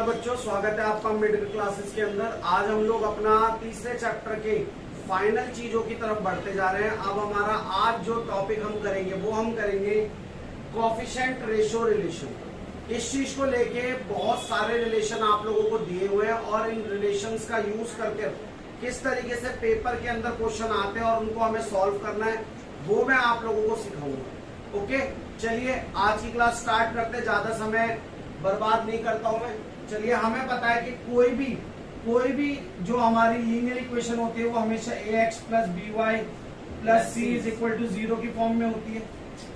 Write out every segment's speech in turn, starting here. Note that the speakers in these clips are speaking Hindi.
बच्चों, स्वागत है आपका मिडिल क्लासेस के अंदर। आज हम लोग अपना तीसरे चैप्टर के फाइनल चीजों की तरफ बढ़ते जा रहे हैं। अब हमारा आज जो टॉपिक हम करेंगे वो हम करेंगे कोएफिशिएंट रेशियो रिलेशन। इस चीज को लेके बहुत सारे रिलेशन आप लोगों को दिए हुए हैं और इन रिलेशंस का यूज करके किस तरीके से पेपर के अंदर क्वेश्चन आते हैं और उनको हमें सॉल्व करना है वो मैं आप लोगों को सिखाऊंगा। ओके, चलिए आज की क्लास स्टार्ट करते। ज्यादा समय बर्बाद नहीं करता हूं मैं। चलिए, हमें पता है कि कोई भी जो हमारी लीनियर इक्वेशन होती है वो हमेशा ax plus by plus c is equal to 0 की फॉर्म में होती है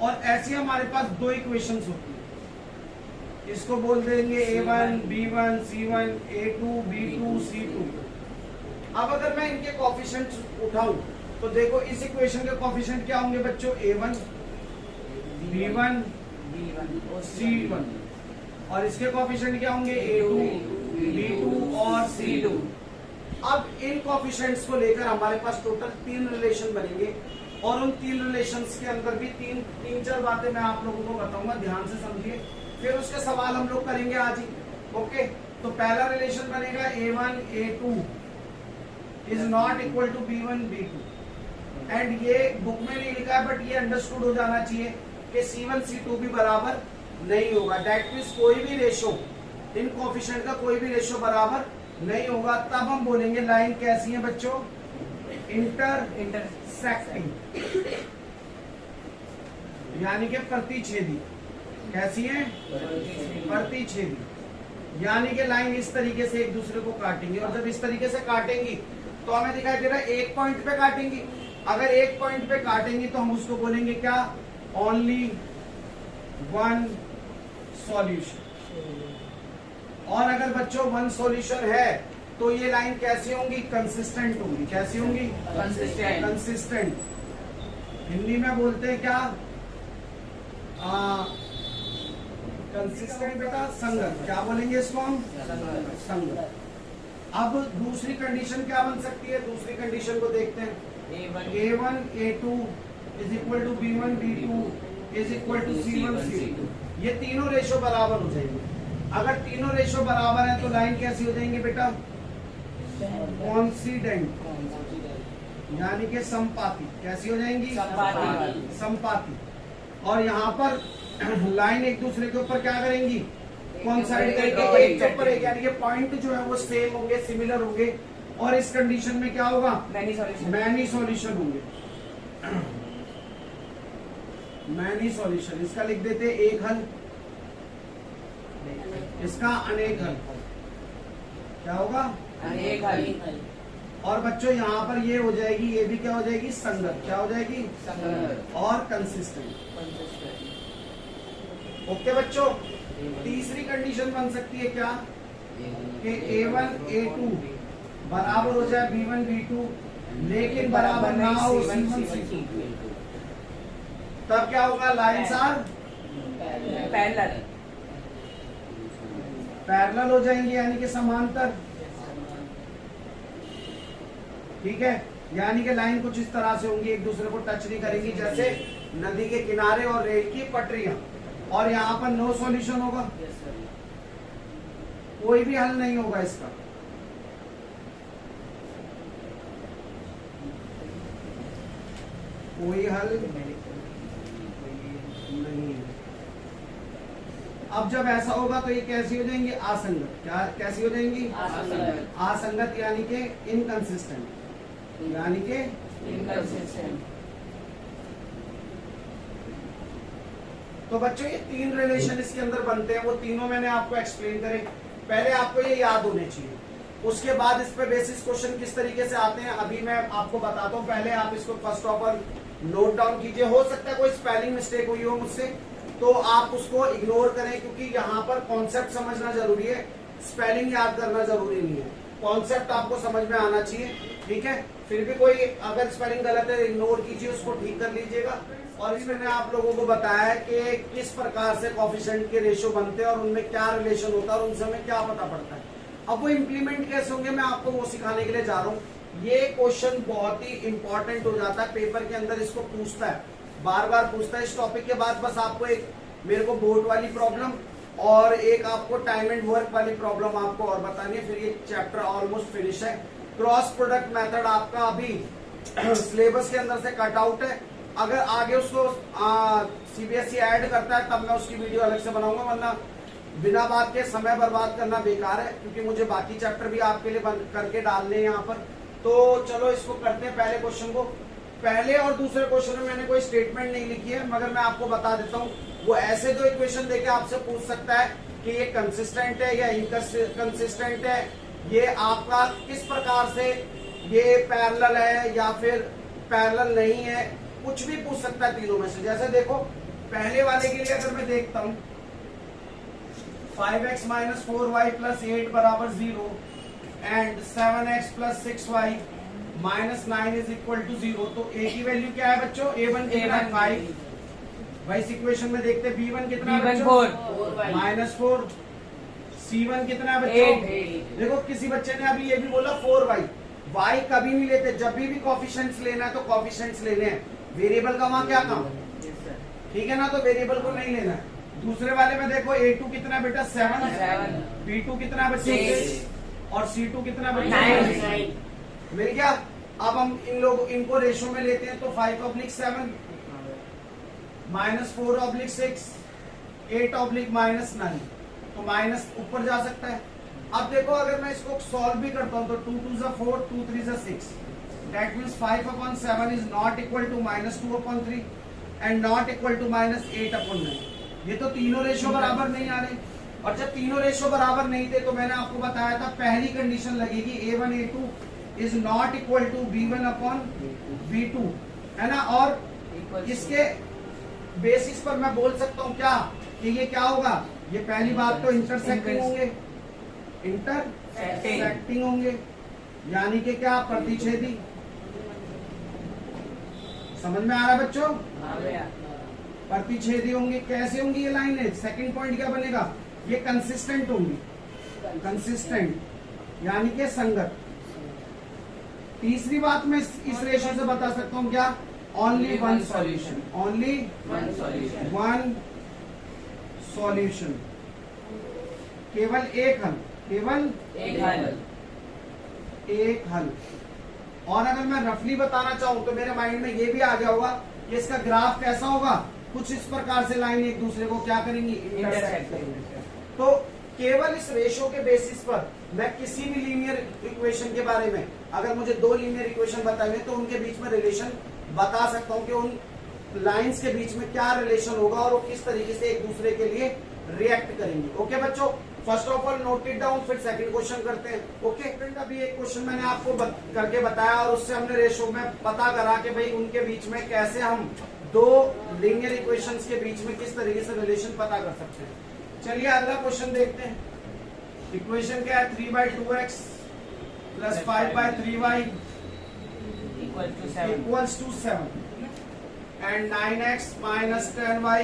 और ऐसी हमारे पास दो इक्वेशंस होती है। इसको बोल देंगे a1 b1 c1 a2 b2 c2। अब अगर मैं इनके कोएफिशिएंट्स उठाऊं तो देखो इस इक्वेशन के कोएफिशिएंट क्या होंगे बच्चों, a1 b1 c1 और इसके कोएफिशिएंट क्या होंगे a2 b2 और c2। अब इन कोएफिशिएंट्स को लेकर हमारे पास टोटल 3 रिलेशन बनेंगे और उन 3 रिलेशंस के अंदर भी तीन चार बातें मैं आप लोगों को बताऊंगा, ध्यान से समझिए। फिर उसके सवाल हम लोग करेंगे आज ही। ओके, तो पहला रिलेशन बनेगा a1 a2 is not equal to b1 b2 and ये बुक में नहीं लिखा है बट ये अंडरस्टूड हो जाना चाहिए कि c1 c2 भी बराबर नहीं होगा। दैट मीन्स कोई भी रेशो, इन कोएफिशिएंट का कोई भी रेशो बराबर नहीं होगा। तब हम बोलेंगे लाइन कैसी है बच्चों, इंटरसेक्टिंग, यानी कि प्रतिच्छेदी। कैसी है, प्रतिच्छेदी, यानी कि लाइन इस तरीके से एक दूसरे को काटेंगी और जब इस तरीके से काटेंगी तो हमें दिखाई दे रहा है एक पॉइंट पे काटेंगी। अगर एक पॉइंट पे काटेंगी तो हम उसको बोलेंगे क्या, ओनली वन सॉल्यूशन। और अगर बच्चों वन सॉल्यूशन है तो ये लाइन कैसी होंगी, कंसिस्टेंट होंगी। कैसी होंगी, कंसिस्टेंट। हिंदी में बोलते हैं क्या, कंसिस्टेंट बेटा संगत। क्या बोलेंगे इसको हम, संगत। अब दूसरी कंडीशन क्या बन सकती है, दूसरी कंडीशन को देखते हैं। a1 a2 is equal to b1 b2 is equal to c1 c2। ये तीनों रेशो बराबर हो जाएंगे। अगर तीनों रेशो बराबर है तो लाइन कैसी हो जाएंगी बेटा, कोइंसिडेंट, यानी कि संपाती। कैसी हो जाएंगी, संपाती। और यहाँ पर लाइन एक दूसरे के ऊपर क्या करेंगे, कोइंसाइड करेंगे, एक के ऊपर एक, यानी कि पॉइंट जो है वो सेम होंगे, सिमिलर होंगे। और इस कंडीशन में क्या होगा, मैनी सॉल्यूशन होंगे। मैनी सॉल्यूशन, इसका लिख देते एक हल, इसका अनेक हल। क्या होगा, अनेक हल। और बच्चों यहाँ पर ये हो जाएगी, ये भी क्या हो जाएगी, संगत। क्या हो जाएगी, संगत और कंसिस्टेंट। ओके बच्चों, तीसरी कंडीशन बन सकती है क्या, कि a1 a2 बराबर हो जाए b1 b2 लेकिन बराबर ना हो c1 c2। तब क्या होगा, लाइन्स आर पैरेलल हो जाएंगे, यानी कि समांतर। ठीक है, यानी कि लाइन कुछ इस तरह से होंगी, एक दूसरे को टच नहीं करेंगी, जैसे नदी के किनारे और रेल की पटरियां। और यहाँ पर नो सॉल्यूशन होगा, कोई भी हल नहीं होगा इसका। कोई हल नहीं है। अब जब ऐसा होगा तो ये कैसी हो जाएंगी, असंगत। क्या कैसी हो जाएंगी, असंगत, यानी कि इनकंसिस्टेंट, यानी कि इनकंसिस्टेंट। तो बच्चों ये 3 रिलेशन इसके अंदर बनते हैं, वो तीनों मैंने आपको एक्सप्लेन करे। पहले आपको ये याद होने चाहिए, उसके बाद इस पे बेसिस क्वेश्चन किस तरीके से आते हैं अभी मैं आपको बताता हूँ। पहले आप इसको first of all note down कीजिए। हो सकता है कोई स्पेलिंग मिस्टेक हुई हो मुझसे तो आप उसको इग्नोर करें, क्योंकि यहाँ पर कॉन्सेप्ट समझना जरूरी है, स्पेलिंग याद करना जरूरी नहीं है। कॉन्सेप्ट आपको समझ में आना चाहिए, ठीक है। फिर भी कोई अगर स्पेलिंग गलत है इग्नोर कीजिए, उसको ठीक कर लीजिएगा। और इसमें मैंने आप लोगों को बताया है कि किस प्रकार से कोएफिशिएंट के रेशो बनते हैं और उनमें क्या रिलेशन होता है और उनसे हमें क्या पता पड़ता है। अब वो इम्प्लीमेंट कैसे होंगे मैं आपको वो सिखाने के लिए जा रहा हूँ। ये क्वेश्चन बहुत ही इंपॉर्टेंट हो जाता है पेपर के अंदर, इसको पूछता है, बार बार पूछता है। इस टॉपिक के बाद बस आपको एक मेरे को बोर्ड वाली प्रॉब्लम और एक आपको टाइम एंड वर्क वाली प्रॉब्लम आपको और बतानी है, फिर ये चैप्टर ऑलमोस्ट फिनिश है। क्रॉस प्रोडक्ट मेथड आपका अभी सिलेबस के अंदर से कट आउट है। अगर आगे उसको सीबीएसई ऐड करता है तब मैं उसकी वीडियो अलग से बनाऊंगा, वरना बिना बात के समय बर्बाद करना बेकार है, क्योंकि मुझे बाकी चैप्टर भी आपके लिए बंद करके डालने हैं यहाँ पर। तो चलो इसको करते हैं पहले क्वेश्चन को। पहले और दूसरे क्वेश्चन में मैंने कोई स्टेटमेंट नहीं लिखी है, मगर मैं आपको बता देता हूँ। वो ऐसे दो इक्वेशन देके आपसे पूछ सकता है कि ये कंसिस्टेंट है या इनकंसिस्टेंट है, ये आपका किस प्रकार से ये पैरेलल है या फिर पैरेलल नहीं है, कुछ भी पूछ सकता है तीनों में से। जैसे देखो पहले वाले के लिए अगर मैं देखता हूँ 5x माइनस 4y प्लस 8 बराबर 0 and 7x plus 6y minus 9 is equal to 0, तो a की वैल्यू क्या है बच्चों? a1 कितना है? 5। भाई इस इक्वेशन में देखते हैं b1 कितना है बच्चों? माइनस 4। c1 कितना है बच्चों? 8। देखो किसी बच्चे ने अभी ये भी बोला 4y, y कभी नहीं लेते, जब भी कॉफिशिएंट्स लेना है तो कॉफिशिएंट्स लेने हैं, वेरिएबल का वहां क्या काम, ठीक है ना, तो वेरिएबल को नहीं लेना है। दूसरे वाले में देखो a2 कितना है बेटा? 7, b2 कितना है बच्चों? 6 और c2 कितना है बच्चों? 9। मिल गया। अब हम इनको रेशो में लेते हैं तो 5/7 माइनस 4/6 8/-9, तो माइनस ऊपर जा सकता है। अब देखो अगर मैं इसको सॉल्व भी करता हूं तो 2 2 जा 4 2 3 जा 6, that means 5/7 is not equal to -2/3 and not equal to -8/9। ये तो तीनों रेशो बराबर नहीं आ रहे, और जब तीनों रेशो बराबर नहीं थे तो मैंने आपको बताया था पहली कंडीशन लगेगी a1 a2 is not equal to b1/b2, है ना। और इसके बेसिस पर मैं बोल सकता हूँ क्या कि ये क्या होगा, ये पहली बात तो इंटरसेक्टिंग होंगे, इंटरसेक्टिंग होंगे, यानी कि क्या, प्रतिच्छेदी। समझ में आ रहा है बच्चों? प्रतिच्छेदी होंगे। कैसे होंगी ये लाइनें? सेकंड पॉइंट क्या बनेगा, ये कंसिस्टेंट होंगी, कंसिस्टेंट यानी कि संगत। तीसरी बात मैं इस रेशो से बता सकता हूँ क्या, only one solution, only one solution, केवल एक हल, केवल एक हल। और अगर मैं रफली बताना चाहूँ तो मेरे माइंड में ये भी आ गया होगा कि इसका ग्राफ कैसा होगा, कुछ इस प्रकार से लाइन एक दूसरे को क्या करेंगी, इंटरसेक्ट करेंगी। तो केवल इस रेशो के बेसिस पर मैं किसी भी लीनियर इक्वेशन के बारे में, अगर मुझे दो लीनियर इक्वेशन बताए तो उनके बीच में रिलेशन बता सकता हूँ कि उन लाइंस के बीच में क्या रिलेशन होगा और वो किस तरीके से एक दूसरे के लिए रिएक्ट करेंगी। ओके बच्चों, first of all note it down, फिर सेकंड क्वेश्चन करते हैं। ओके फ्रेंड, अभी एक क्वेश्चन मैंने आपको करके बताया और उससे हमने रेशो में पता करा कि भाई उनके बीच में कैसे हम दो लीनियर इक्वेशंस के बीच में किस तरीके से रिलेशन पता कर सकते हैं। चलिए अगला क्वेश्चन देखते हैं। इक्वेशन क्या है, 3/2x plus 5/3y equals to 7 and 9x minus 10y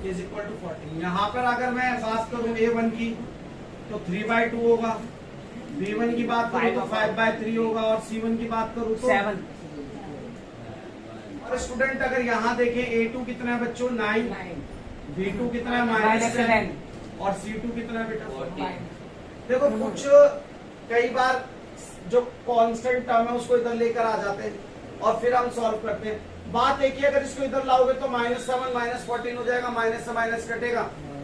is equal to 14। यहाँ पर अगर मैं बात करूं a1 की तो 3/2 होगा, b1 की बात करूं तो 5/3 होगा और c1 की बात करूं तो 7। और स्टूडेंट अगर यहाँ देखें a2 कितना है बच्चों, 9, b2 कितना है -10 और c2 कितना है बेटा 14। देखो कुछ कई बार जो कांस्टेंट टर्म है उसको इधर लेकर आ जाते हैं और फिर हम सॉल्व करते हैं। बात एक ही, अगर इसको इधर लाओगे तो -7 -14 हो जाएगा, माइनस से माइनस कटेगा,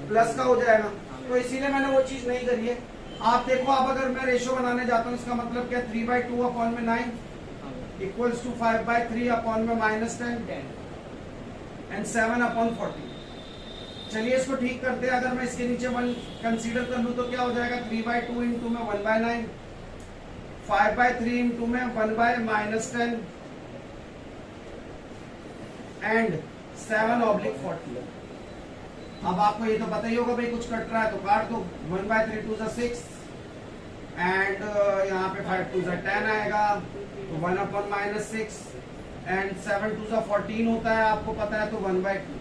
प्लस का हो जाएगा, तो इसीलिए मैंने वो चीज नहीं करी है। आप देखो, अब अगर मैं रेशो बनाने जाता हूँ इसका मतलब क्या, 3/2/9 इक्वल्स टू 5/3/10 एंड 7/14। चलिए इसको ठीक करते हैं। अगर मैं इसके नीचे 1 कंसीडर कर लूं तो क्या हो जाएगा, 3/2 इंटू में 1/9, 5/3 इंटू में 1/-10 एंड 7/14। अब आपको ये तो पता ही होगा भाई, कुछ कट रहा है तो काट दो। 1/3 2 6 एंड यहाँ पे 5 2 10 आएगा, तो 1/-6 एंड 7 2 14 होता है, आपको पता है, तो 1/2।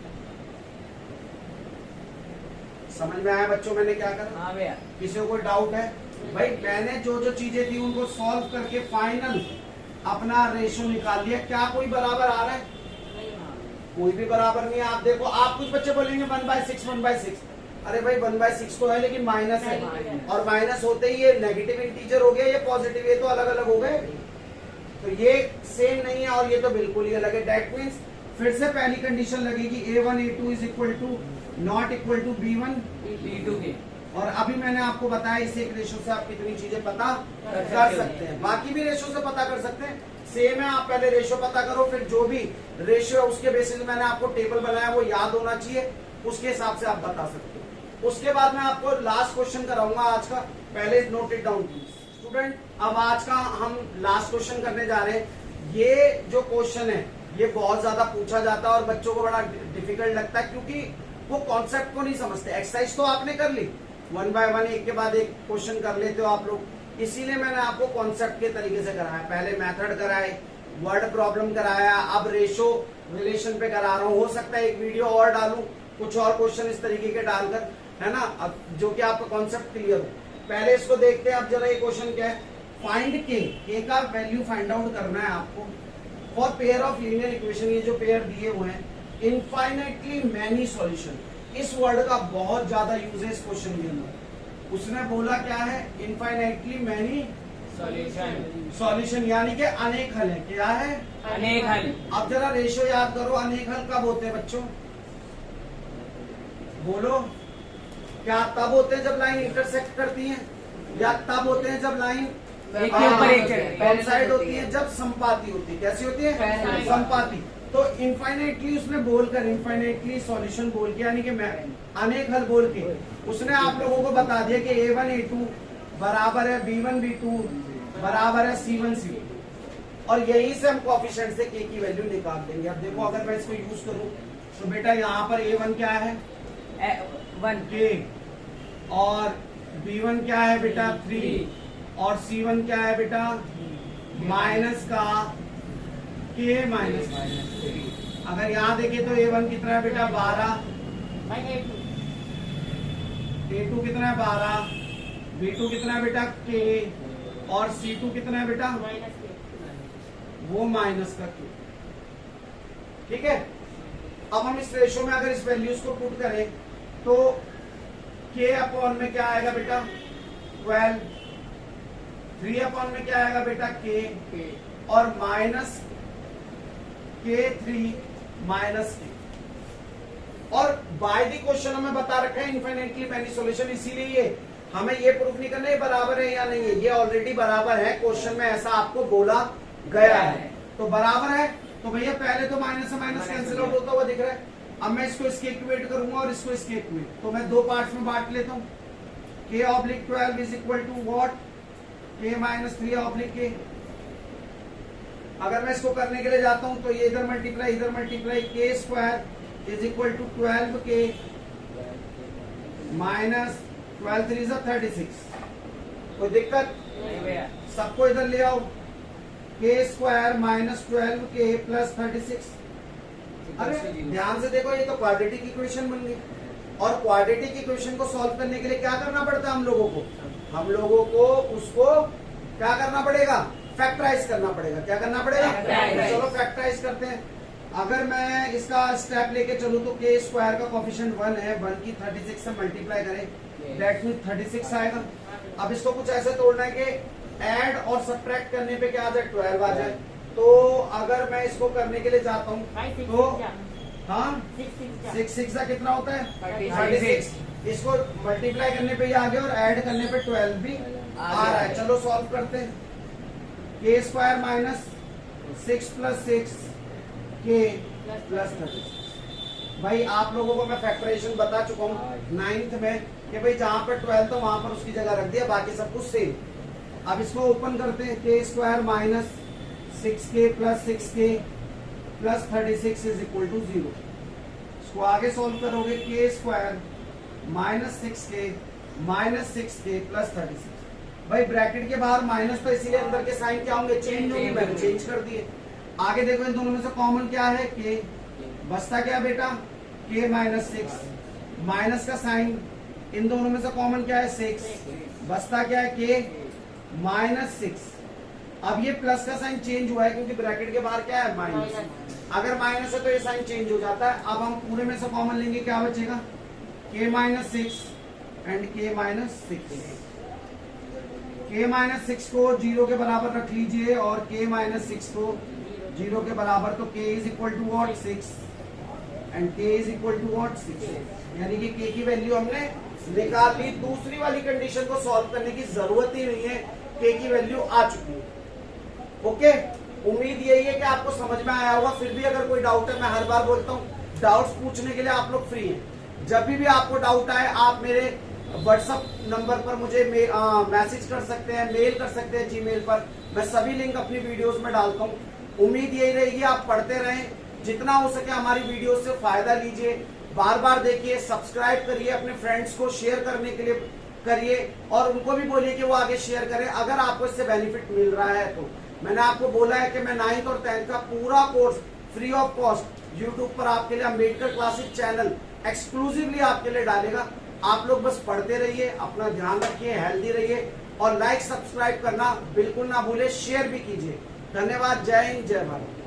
समझ में आया बच्चों मैंने क्या करा? हाँ भैया। किसी को कोई डाउट है? भाई मैंने जो जो चीजें थी उनको सॉल्व करके फाइनल अपना रेशो निकाल लिया। क्या कोई बराबर आ रहा है? कोई भी बराबर नहीं है। आप देखो, आप कुछ बच्चे बोलेंगे 1/6 1/6, अरे भाई 1/6 तो है लेकिन माइनस है, और माइनस होते ही ये नेगेटिव इंटीजर हो गया, ये पॉजिटिव, ये तो अलग अलग हो गए, तो ये सेम नहीं है और ये तो बिल्कुल ही अलग है। दैट मीन्स फिर से पहली कंडीशन लगेगी a1 a2 is equal to not equal to b1 B2 के। और अभी मैंने आपको बताया इस एक रेशो से आप कितनी चीजें पता कर सकते हैं, बाकी भी रेशो से पता कर सकते हैं, सेम है। आप पहले रेशो पता करो, फिर जो भी रेशो है उसके बेसिस मैंने आपको टेबल बनाया वो याद होना चाहिए, उसके हिसाब से आप बता सकते हो। उसके बाद मैं आपको लास्ट क्वेश्चन कराऊंगा आज का, पहले note it down please student. अब आज का हम लास्ट क्वेश्चन करने जा रहे हैं। ये जो क्वेश्चन है ये बहुत ज्यादा पूछा जाता है और बच्चों को बड़ा डिफिकल्ट लगता है क्योंकि वो कॉन्सेप्ट को नहीं समझते। एक्सरसाइज तो आपने कर ली, 1 बाय 1 एक के बाद एक क्वेश्चन कर लेते हो आप लोग, इसीलिए मैंने आपको कॉन्सेप्ट के तरीके से कराया। पहले मेथड कराए, वर्ड प्रॉब्लम कराया, अब रेशो रिलेशन पे करा रहा हूँ। हो सकता है एक वीडियो और डालूं कुछ और क्वेश्चन इस तरीके के डालकर, है ना, अब जो कि आपका कॉन्सेप्ट क्लियर हो। पहले इसको देखते हैं। अब जरा ये क्वेश्चन क्या है, फाइंड के का वैल्यू फाइंड आउट करना है आपको for pair of linear equation. ये जो पेयर दिए हुए हैं, इनफाइनाइटली मैनी सॉल्यूशन, इस वर्ड का बहुत ज्यादा यूज है इस क्वेश्चन के अंदर। उसने बोला क्या है, इनफाइनाइटली मैनी सॉल्यूशन, यानी कि अनेक हल है। क्या है, अनेक हल। अब जरा रेशो याद करो, अनेक हल कब होते हैं बच्चों, बोलो। क्या तब होते हैं जब लाइन इंटरसेक्ट करती है, या तब होते हैं जब लाइन एक के ऊपर एक चढ़ती है। कोइंसाइड होती है, जब संपाती होती है। कैसी होती है, पैरेलल। संपाती। तो इनफाइनाइटली उसने बोलकर, इनफाइनाइटली सॉल्यूशन बोल के, यानी कि मैं अनेक हल बोल के उसने आप लोगों को बता दिया कि a1 a2 बराबर है b1 b2 बराबर है c1 c2, और यही से हम कोएफिशिएंट से k की वैल्यू निकाल देंगे। अब देखो अगर मैं इसको यूज करूं तो बेटा यहाँ पर a1 क्या है 1 k, और b1 क्या है बेटा 3, और c1 क्या है बेटा माइनस का k माइनस। अगर यहाँ देखें तो a1 कितना है बेटा 12, a2 कितना है 12, b2 कितना है बेटा k, और c2 कितना है बेटा वो माइनस का k। ठीक है, अब हम इस रेशो में अगर इस वैल्यूज को पुट करें तो k अपॉन में क्या आएगा बेटा 12, 3 अपॉन में क्या आएगा बेटा k, और माइनस k3 माइनस k। और बाय द क्वेश्चन हमें बता रखा है इनफाइनाइटली मैनी सॉल्यूशन, इसीलिए ये हमें ये प्रूफ नहीं करना है बराबर है या नहीं है, ये ऑलरेडी बराबर है, क्वेश्चन में ऐसा आपको बोला गया है। तो बराबर है तो भैया पहले तो माइनस से माइनस कैंसिल आउट होता हुआ दिख रहा है। अब मैं इसको इसके इक्वेट करूंगा और इसको इसके इक्वेट, तो मैं दो पार्ट्स में बांट लेता हूँ। k oblique 12 is equal to what, k minus 3 oblique k। अगर मैं इसको करने के लिए जाता हूं तो ये इधर multiply k square is equal to 12k minus 12 3 is 36। कोई दिक्कत, सबको इधर ले आओ, k square minus 12k plus 36। अरे ध्यान से देखो, ये तो क्वाड्रेटिक इक्वेशन बन गई, और क्वाड्रेटिक इक्वेशन को सॉल्व करने के लिए क्या करना पड़ता है हम लोगों को उसको क्या करना पड़ेगा, फैक्टराइज करना पड़ेगा। क्या करना पड़ेगा, चलो फैक्टराइज करते हैं। अगर मैं इसका स्टेप लेके चलूं तो k स्क्वायर का कोएफिशिएंट 1 है, 1 की 36 से मल्टीप्लाई करें, दैट मींस 36 आएगा। अब इसको कुछ ऐसे तोड़ना है कि ऐड और सब्ट्रैक्ट करने पे क्या आ जाए 12 आ जाए। तो अगर मैं इसको करने के लिए जाता हूँ तो हाँ 6 6 का कितना होता है 36। इसको मल्टीप्लाई करने पे ये आ गया और ऐड करने पे 12 भी आ रहा है। चलो सॉल्व करते हैं। k square minus 6 plus 6 k plus 36। भाई आप लोगों को मैं फैक्टराइजेशन बता चुका हूँ 9th में कि भाई जहां पर 12 था वहां पर उसकी जगह रख दिया, बाकी सब कुछ सेम। अब इसको ओपन करते हैं, k square minus 6k plus 6k plus 36 is equal to 0। इसको आगे सॉल्व करोगे, k square minus 6k minus 6k plus 36। भाई ब्रैकेट के बाहर माइनस, तो इसीलिए अंदर के साइन क्या होंगे, चेंज होंगे, मैंने चेंज कर दिए। आगे देखो इन दोनों में से कॉमन क्या है, k, बचता क्या बेटा k माइनस 6, माइनस का साइन, इन दोनों में से कॉमन क्या है 6, बचता क्या है k माइनस 6। अब ये प्लस का साइन चेंज हुआ है क्योंकि ब्रैकेट के बाहर क्या है माइनस। अगर माइनस है तो ये साइन चेंज हो जाता है। अब हम पूरे में से कॉमन लेंगे, क्या बचेगा k minus 6 and k minus 6। k minus 6 को 0 के बराबर रख लीजिए और k माइनस 6 को 0 के बराबर, तो k is equal to what 6 and k is equal to what 6, यानी कि k की वैल्यू हमने निकाल ली। दूसरी वाली कंडीशन को सॉल्व करने की जरूरत ही नहीं है, k की वैल्यू आ चुकी है। ओके, उम्मीद यही है कि आपको समझ में आया होगा। फिर भी अगर कोई डाउट है, मैं हर बार बोलता हूँ, डाउट्स पूछने के लिए आप लोग फ्री हैं। जब भी आपको डाउट आए आप मेरे व्हाट्सएप नंबर पर मुझे मैसेज कर सकते हैं, मेल कर सकते हैं जीमेल पर। मैं सभी लिंक अपनी वीडियोस में डालता हूँ। उम्मीद यही रहेगी आप पढ़ते रहें, जितना हो सके हमारी वीडियो से फायदा लीजिए, बार बार देखिए, सब्सक्राइब करिए, अपने फ्रेंड्स को शेयर करने के लिए करिए और उनको भी बोलिए कि वो आगे शेयर करें अगर आपको इससे बेनिफिट मिल रहा है। तो मैंने आपको बोला है कि मैं 9th और 10th का पूरा course free of cost YouTube पर आपके लिए अंबेडकर क्लासेस चैनल एक्सक्लूसिवली आपके लिए डालेगा। आप लोग बस पढ़ते रहिए, अपना ध्यान रखिए, हेल्दी रहिए और लाइक सब्सक्राइब करना बिल्कुल ना भूले, शेयर भी कीजिए। धन्यवाद, जय हिंद, जय भारत।